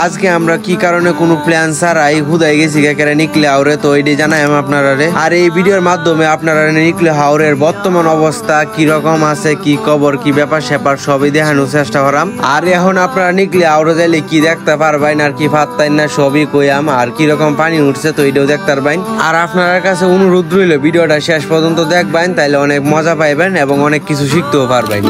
আজকে আমরা কি কারণে কোনো প্ল্যান ছাড়াই হুদাই গেছি কেরা নিকলে হাওরে, তো এইটাই জানাই আমি আপনারা। আর এই ভিডিওর মাধ্যমে আপনারা নিকলে হাওরের বর্তমান অবস্থা কি রকম আছে, কি খবর, কি ব্যাপার স্যাপার সবই দেখানোর চেষ্টা করাম। আর এখন আপনারা নিকলে হাওরে যাইলে কি দেখতে পারবেন আর কি পারতেন না সবই কইয়াম। আর কি রকম পানি উঠছে তো এইটাও দেখতে পারবেন। আর আপনার কাছে অনুরোধ রইল ভিডিওটা শেষ পর্যন্ত দেখবেন, তাইলে অনেক মজা পাইবেন এবং অনেক কিছু শিখতেও পারবেন।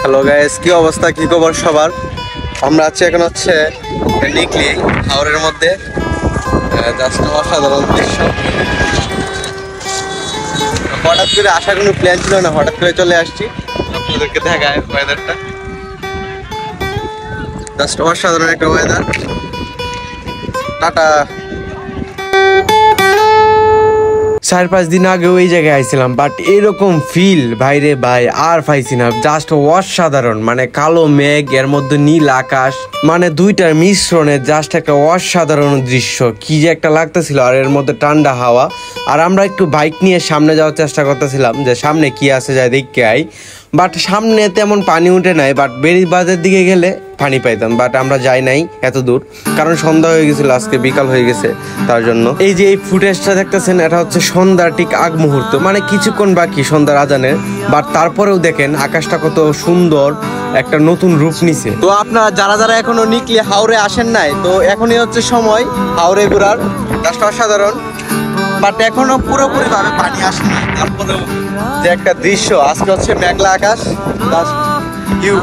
হ্যালো গাইস, কি অবস্থা, কি খবর সবার? আমরা আছি এখন হচ্ছে নিকলি হাওরের মধ্যে। জাস্ট অসাধারণ দৃশ্য। হঠাৎ করে আসার কোনো প্ল্যান ছিল না, হঠাৎ করে চলে আসছি আপনাদেরকে দেখায় ওয়েদারটা। জাস্ট অসাধারণ একটা ওয়েদার। টাটা। 4-5 দিন আগে ওই জায়গায় আইছিলাম, বাট এরকম ফিল ভাইরে ভাই আর পাইছি না। জাস্ট অসাধারণ, মানে কালো মেঘ এর মধ্যে নীল আকাশ, মানে দুইটার মিশ্রণে জাস্ট একটা অসাধারণ দৃশ্য। কি যে একটা লাগতেছিল, আর এর মধ্যে ঠান্ডা হাওয়া। আর আমরা একটু বাইক নিয়ে সামনে যাওয়ার চেষ্টা করতেছিলাম যে সামনে কি আছে যায় দেখতে আই, বাট সামনে তেমন পানি উঠে নাই। বাট বেড়িবাঁধের দিকে গেলে পানি পাইতাম, বাট আমরা যাই নাই এত দূর, কারণ সন্ধ্যা হয়ে গেছিল, আজকে বিকাল হয়ে গেছে তার জন্য। এই যে এই ফুটেজটা দেখতেছেন, এটা হচ্ছে সন্ধ্যার ঠিক আগ মুহূর্ত, মানে কিছুক্ষণ বাকি সন্ধ্যার আজানের। বাট তারপরেও দেখেন আকাশটা কত সুন্দর, একটা নতুন রূপ নিছে। তো আপনারা যারা যারা এখনো নিকলি হাওরে আসেন নাই, তো এখনই হচ্ছে সময় হাওরে ঘোরার। জাস্ট অসাধারণ, বাট এখনো পুরোপুরি ভাবে পানি আসেনি। তারপরেও যে একটা দৃশ্য, আজকে হচ্ছে মেঘলা আকাশ, জাস্ট ইউ